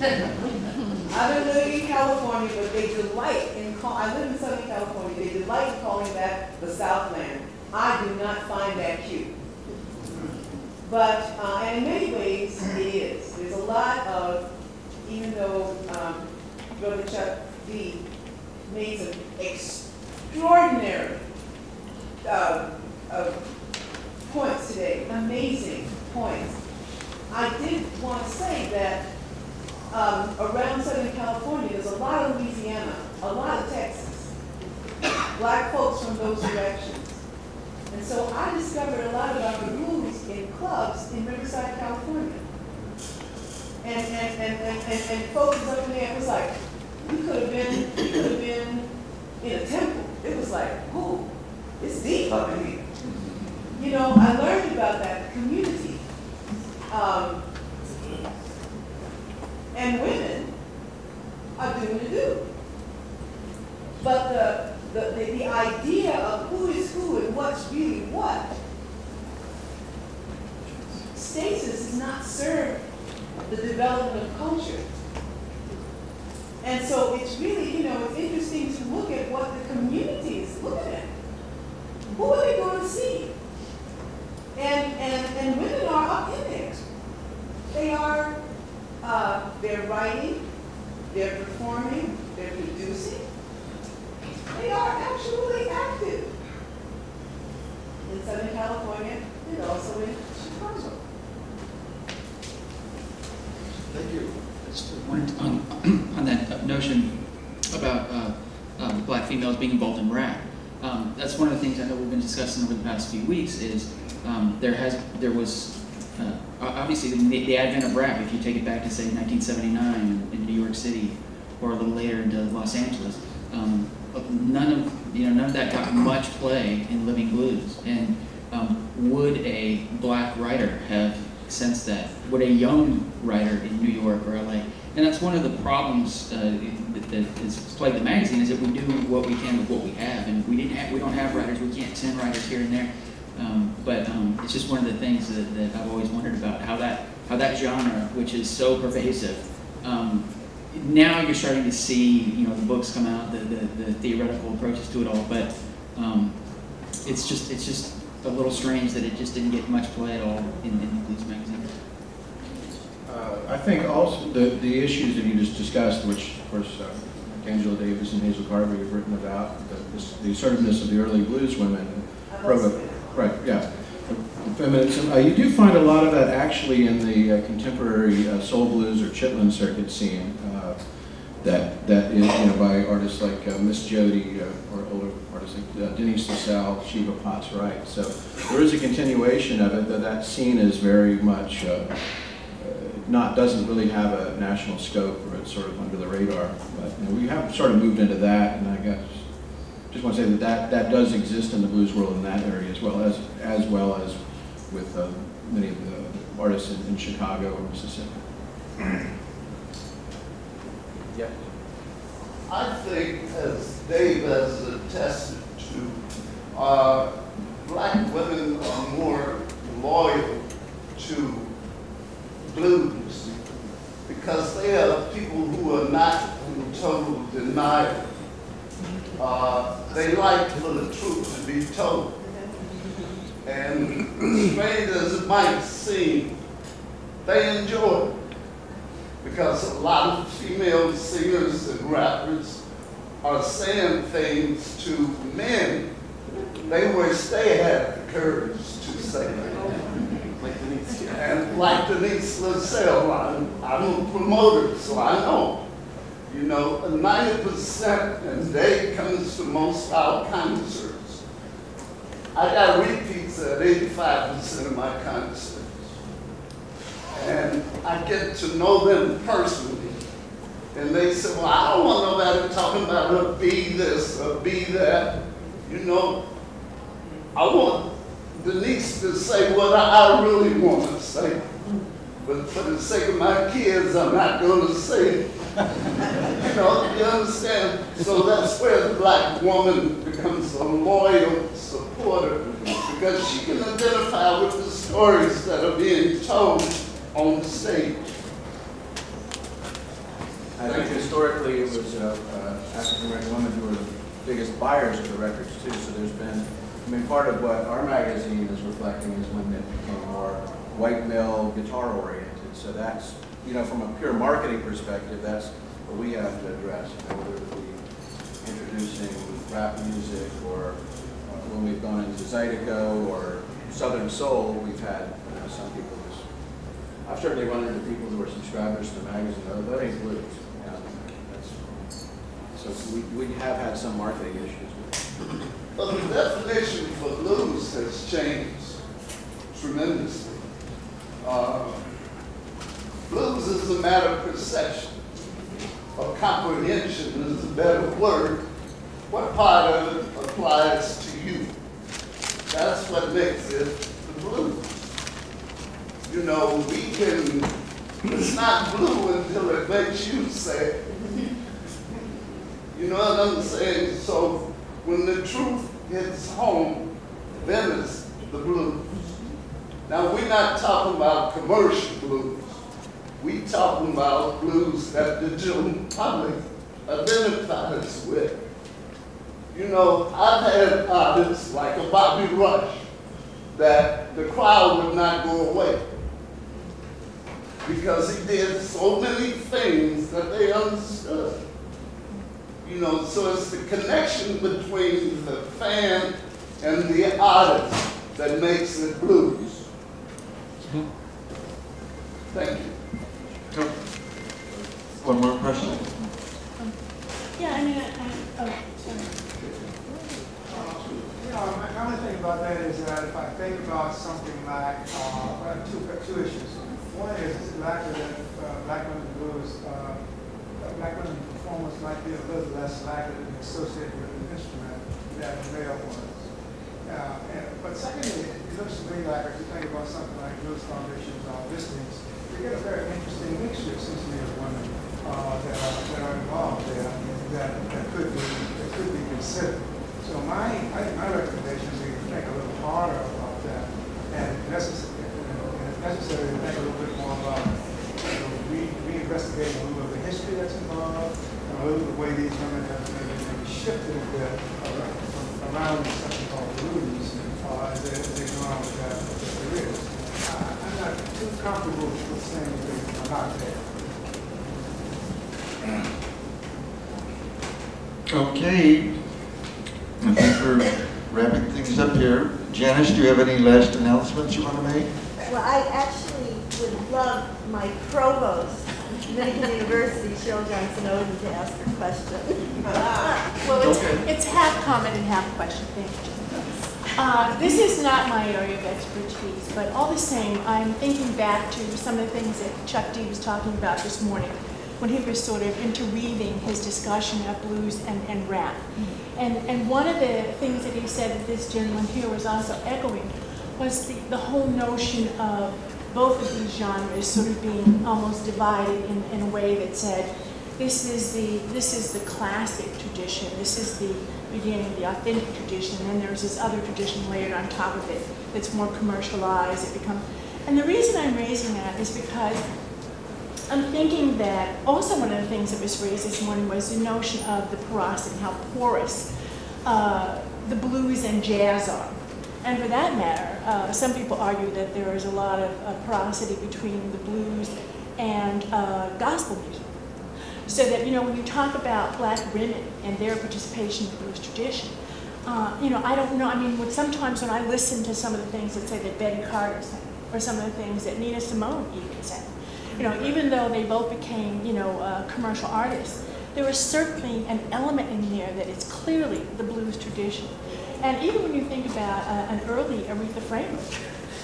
I've been living in California, but they delight in I live in Southern California. They delight in calling that the Southland. I do not find that cute. But and in many ways, it is. There's a lot of, even though Brother Chuck D made some extraordinary points today, amazing points. I did want to say that around Southern California, there's a lot of Louisiana, a lot of Texas, black folks from those directions. And so I discovered a lot about the blues in clubs in Riverside, California. And folks up in there, it was like, we could have been in a temple. It was like, oh, it's deep up in here. You know, I learned about that community. And women are doing the do. But the idea of who is who and what's really what, stasis has not served the development of culture. And so it's really, you know, it's interesting to look at what the community is looking at. Who are they going to see? And women are up in there. They are, they're writing, they're performing, they're producing. They are actually active in Southern California and also in Chicago. Thank you. Just on that notion about black females being involved in rap. That's one of the things I know we've been discussing over the past few weeks is there was obviously the advent of rap. If you take it back to say 1979 in New York City or a little later into Los Angeles, none of that got much play in Living Blues. And would a black writer have sensed that? Would a young writer in New York or LA? And that's one of the problems that has plagued the magazine is that we do what we can with what we have, and we don't have writers. We can't send writers here and there. But it's just one of the things that I've always wondered about how that genre, which is so pervasive. Now you're starting to see, the books come out, the theoretical approaches to it all, but it's just a little strange that it just didn't get much play at all in the blues magazine. I think also the issues that you just discussed, which of course Angela Davis and Hazel Carvey have written about, the assertiveness of the early blues women. Right, yeah. The feminism. You do find a lot of that actually in the contemporary soul blues or Chitlin circuit scene. That is, by artists like Miss Jody or older artists like Denise LaSalle, Sheba Potts Wright. So there is a continuation of it, but that scene is very much doesn't really have a national scope, or it's sort of under the radar. But we have sort of moved into that, and I guess just want to say that does exist in the blues world in that area as well as with many of the artists in Chicago or Mississippi. Yeah. I think, as Dave has attested to, black women are more loyal to blues because they are people who are not in total denial. They like for the truth to be told. And strange as it might seem, they enjoy it. Because a lot of female singers and rappers are saying things to men they wish they had the courage to say. And like Denise LaSalle, I'm a promoter, so I know. 90%, and Dave comes to most of our concerts. I got repeats at 85% of my concerts. And I get to know them personally. And they say, well, I don't want nobody talking about her be this or be that. I want Denise to say what I really want to say. But for the sake of my kids, I'm not going to say it. You know, you understand? So that's where the black woman becomes a loyal supporter, because she can identify with the stories that are being told on the stage. I think historically it was African American women who were the biggest buyers of the records too. So there's been, I mean, part of what our magazine is reflecting is when it became more white male guitar oriented. So that's, you know, from a pure marketing perspective, that's what we have to address. You know, whether it be introducing rap music or when we've gone into Zydeco or Southern Soul, we've had some people just, I've certainly run into people who are subscribers to the magazine, oh, that ain't blues. You know, so we have had some marketing issues with it. Well, the definition for blues has changed tremendously. Blues is a matter of perception, or comprehension is a better word. What part of it applies to you? That's what makes it the blues. You know, we can, it's not blue until it makes you sad. You know what I'm saying? So when the truth hits home, then it's the blues. Now, we're not talking about commercial blues. We talking about blues that the general public identifies with. You know, I've had artists like a Bobby Rush that the crowd would not go away because he did so many things that they understood. You know, so it's the connection between the fan and the artist that makes it blues. Thank you. One more question. Yeah, I mean, oh, sorry. My only thing about that is that if I think about something like two issues. One is black women blues. Black women performers might be a little less likely to be associated with an instrument than the male ones. But secondly, it looks to me like if you think about something like blues foundations or listings, you get a very interesting mixture, it seems to me, of women that are involved there that could be considered. So my recommendation is to think a little harder about that, and if necessary, to think a little bit more about reinvestigating a little of the history that's involved, and a little of the way these women have maybe shifted a bit around something called blues as they go on with their careers. I'm not too comfortable with saying they are not there. Okay. I think we're wrapping things up here. Janice, do you have any last announcements you want to make? Well, I actually would love my provost, Dominican University, Cheryl Johnson-Odin, to ask a question. Well, it's half comment and half question. Thank you. This is not my area of expertise, but all the same, I'm thinking back to some of the things that Chuck D was talking about this morning when he was sort of interweaving his discussion of blues and rap. And one of the things that he said that this gentleman here was also echoing was the whole notion of both of these genres sort of being almost divided in a way that said, this is the classic tradition, this is the beginning, the authentic tradition, and then there's this other tradition layered on top of it that's more commercialized. And the reason I'm raising that is because I'm thinking that also one of the things that was raised this morning was the notion of the porosity, how porous the blues and jazz are. And for that matter, some people argue that there is a lot of porosity between the blues and gospel music. So that, you know, when you talk about black women and their participation in the blues tradition, you know, I don't know, I mean, sometimes when I listen to some of the things that say that Betty Carter sang, or some of the things that Nina Simone even sang, you know, even though they both became, you know, commercial artists, there was certainly an element in there that is clearly the blues tradition. And even when you think about an early Aretha Franklin,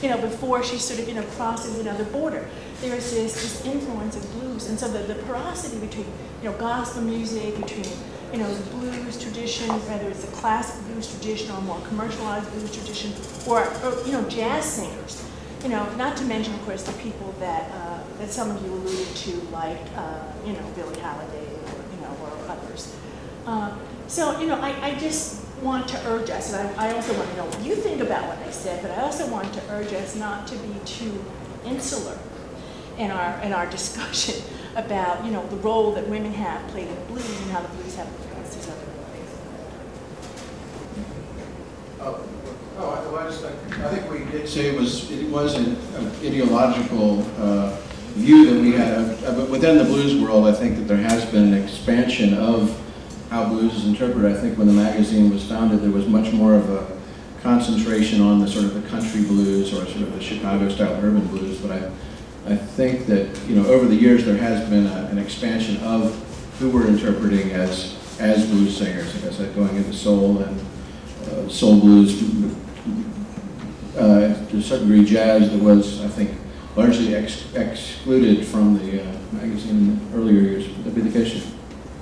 you know, before she sort of, you know, crosses another border, there is this influence of blues. And so the porosity between, you know, gospel music, between, you know, the blues tradition, whether it's the classic blues tradition or more commercialized blues tradition, or you know, jazz singers, you know, not to mention, of course, the people that that some of you alluded to, like, you know, Billie Holiday or, you know, or others. So, you know, I just want to urge us, and I also want to know what you think about what I said, but I also want to urge us not to be too insular in our discussion about, you know, the role that women have played in the blues and how the blues have influenced these other ways. I think we did say it was an ideological view that we had, but within the blues world, I think that there has been an expansion of how blues is interpreted. I think when the magazine was founded, there was much more of a concentration on the sort of the country blues or sort of the Chicago-style urban blues. But I think that, you know, over the years there has been an expansion of who we're interpreting as blues singers. Like I said, going into soul and soul blues, to a certain degree jazz that was, I think, largely excluded from the magazine in earlier years. Would that be the case?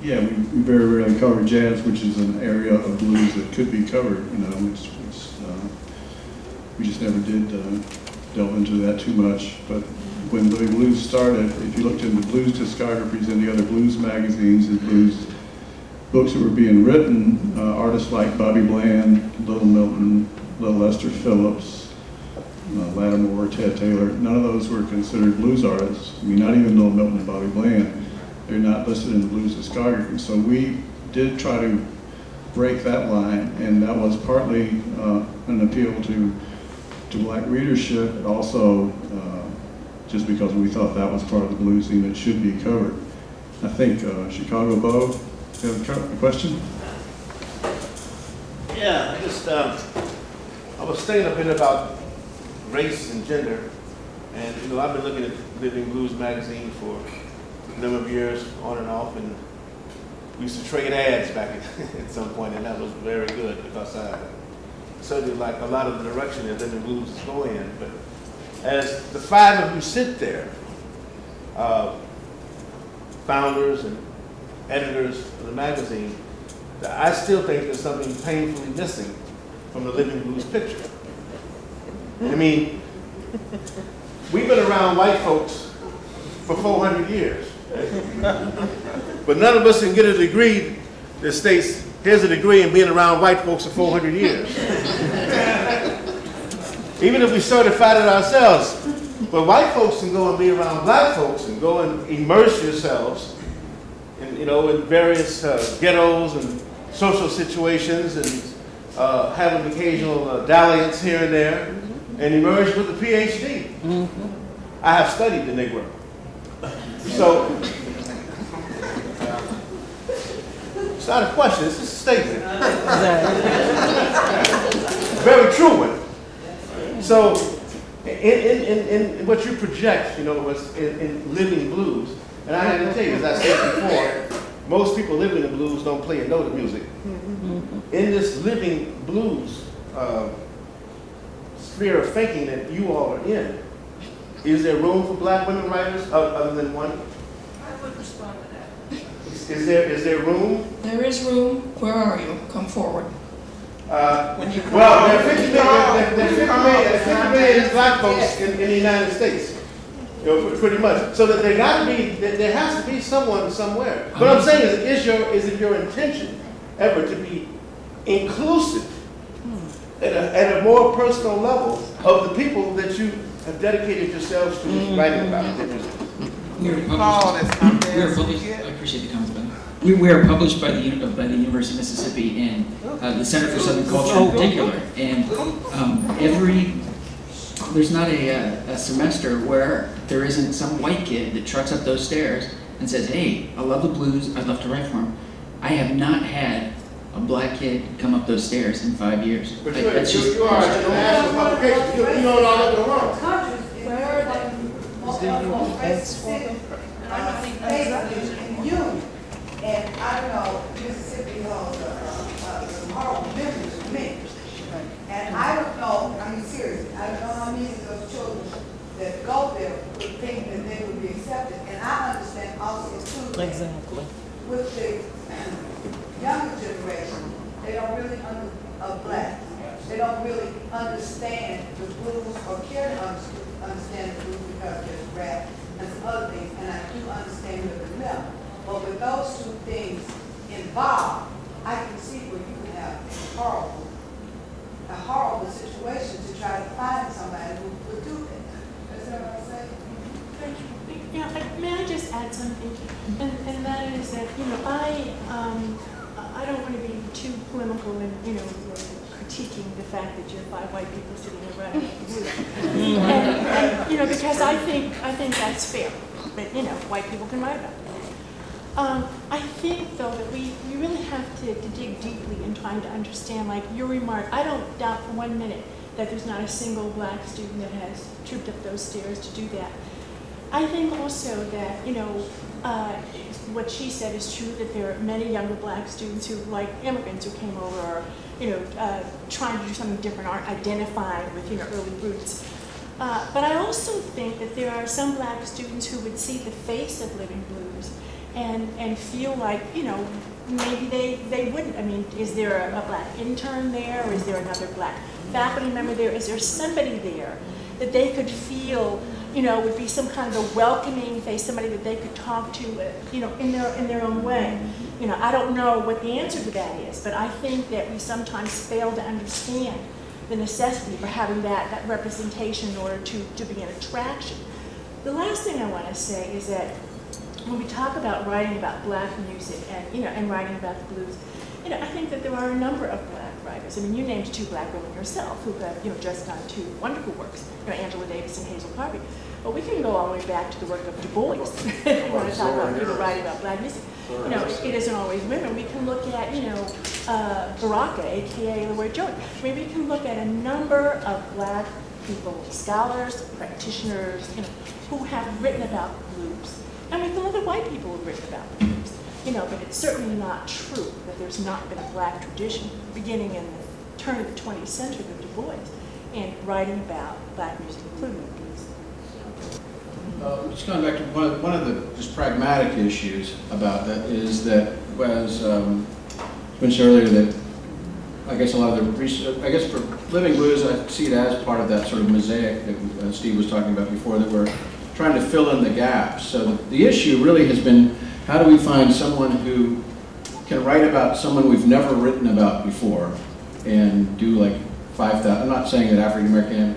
Yeah, we very rarely cover jazz, which is an area of blues that could be covered, you know, we just never did delve into that too much. But when the blues started, if you looked into blues discographies and the other blues magazines and blues books that were being written, artists like Bobby Bland, Little Milton, Little Esther Phillips, Lattimore, Ted Taylor, none of those were considered blues artists. I mean, not even Little Milton and Bobby Bland. They're not listed in the blues discography. So we did try to break that line, and that was partly an appeal to black readership, but also just because we thought that was part of the blues scene that should be covered. I think Chicago Bo, you have a question? Yeah, I was thinking a bit about race and gender, and you know, I've been looking at Living Blues magazine for a number of years, on and off, and we used to trade ads back at some point, and that was very good because I certainly like a lot of the direction that Living Blues is going in. But as the five of you sit there, founders and editors of the magazine, I still think there's something painfully missing from the Living Blues picture. I mean, we've been around white folks for 400 years. But none of us can get a degree that states, here's a degree in being around white folks for 400 years. Even if we certified it ourselves. But white folks can go and be around black folks and go and immerse yourselves in, you know, in various ghettos and social situations and have an occasional dalliance here and there and emerge with a PhD. I have studied the Negro. So, it's not a question, it's a statement. Very true one. So, in what you project, you know, was in Living Blues, and I had to tell you, as I said before, most people living in the blues don't play a note of music. In this Living Blues sphere of thinking that you all are in, is there room for black women writers other than one? I would respond to that. Is there room? There is room. Where are you? Come forward. Well, there are 50 million black folks in the United States, you know, pretty much. So that there has to be someone somewhere. What I'm saying is it your intention ever to be inclusive at a more personal level of the people that you have dedicated yourselves to writing about? I appreciate the comments, Ben. We are published by the University of Mississippi and the Center for Southern Culture in particular. And there's not a semester where there isn't some white kid that trucks up those stairs and says, hey, I love the blues, I'd love to write for them. I have not had a black kid come up those stairs in 5 years. But you are an international publication. You know it all over the world. Where are they? And I don't know, Mississippi holds some horrible memories for me. And I don't know, I mean seriously, I don't know how many of those children that go there would think that they would be accepted. And I understand also too, exactly, with the younger generation, they don't really black. They don't really understand the blues or care to understand the blues because there's rap and some other things, and I do understand your dilemma. But with those two things involved, I can see where you could have a horrible situation to try to find somebody who would do that. Is that what I'm saying? Yeah, may I just add something? And that is that, you know, I don't want to be too polemical in, you know, critiquing the fact that you're 5 white people sitting around the blue. And, you know, because I think that's fair. But, you know, white people can write about that. I think, though, that we really have to dig deeply in trying to understand, like your remark. I don't doubt for 1 minute that there's not a single black student that has trooped up those stairs to do that. I think also that, you know, what she said is true, that there are many younger black students who, like immigrants who came over, or, you know, trying to do something different, aren't identifying with, you know, early roots. But I also think that there are some black students who would see the face of Living Blues and feel like, you know, maybe they wouldn't. I mean, is there a black intern there, or is there another black faculty member there? Is there somebody there that they could feel, you know, would be some kind of a welcoming face, somebody that they could talk to, you know, in their own way? You know, I don't know what the answer to that is, but I think that we sometimes fail to understand the necessity for having that representation in order to be an attraction. The last thing I want to say is that when we talk about writing about black music and, you know, and writing about the blues, you know, I think that there are a number of black writers. I mean, you named 2 black women yourself who have, you know, just done 2 wonderful works, you know, Angela Davis and Hazel Harvey. But we can go all the way back to the work of Du Bois if we want to talk about people writing about black music. You know, it isn't always women. We can look at, you know, Baraka, a.k.a. Lloyd George. I mean, we can look at a number of black people, scholars, practitioners, you know, who have written about blues. And we can look at white people who've written about blues. You know, but it's certainly not true that there's not been a black tradition beginning in the turn of the 20th century with Du Bois in writing about black music, including the blues. Just going back to one of the just pragmatic issues about that is that, as mentioned earlier, that I guess a lot of the research, I guess for Living Blues, I see it as part of that sort of mosaic that Steve was talking about before, that we're trying to fill in the gaps. So the issue really has been, how do we find someone who can write about someone we've never written about before and do like 5,000, I'm not saying that African American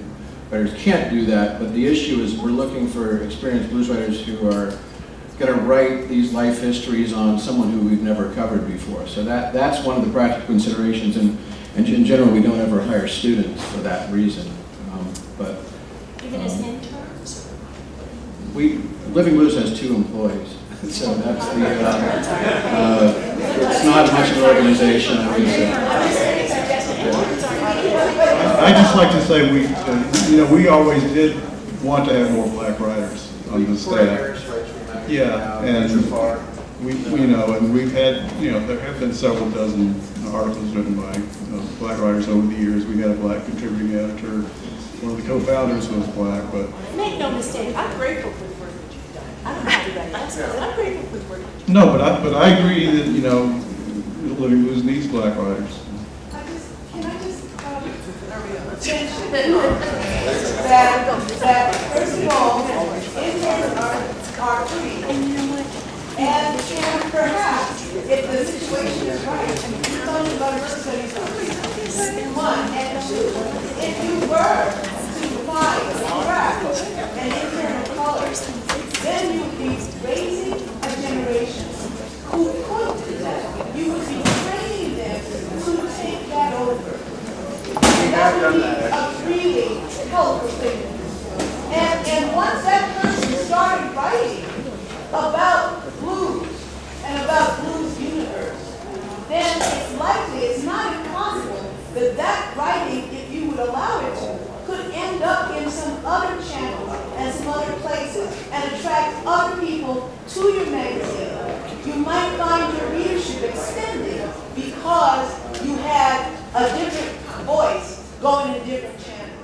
writers can't do that, but the issue is we're looking for experienced blues writers who are going to write these life histories on someone who we've never covered before. So that's one of the practical considerations, and in general we don't ever hire students for that reason. Even as interns? Living Blues has 2 employees, so that's the, it's not much of an organization, I would say. I'd just like to say you know, we always did want to have more black writers on the staff. Yeah, and you know, and we've had, you know, there have been several dozen articles written by black writers over the years. We had a black contributing editor. One of the co-founders was black, but make no mistake, I'm grateful for the work that you've done. I don't know how anybody else does. I'm grateful for the work that you've done. no, but I agree that, you know, Living Blues needs black writers. Can I just mention that first of all, interns are free. And you know what? And perhaps, if the situation is right, you're talking about universities are free. 1, and 2, if you were to find a craft and intern of colors, then you'd be raising a generation who could do that. You would be training them to take that over. And that would be a really helpful thing. And once that person started writing about blues and about blues universe, then it's likely, it's not impossible, that writing, if you would allow it to, could end up in some other channels and some other places and attract other people to your magazine. You might find your readership extended because you had a different voice going in different channels.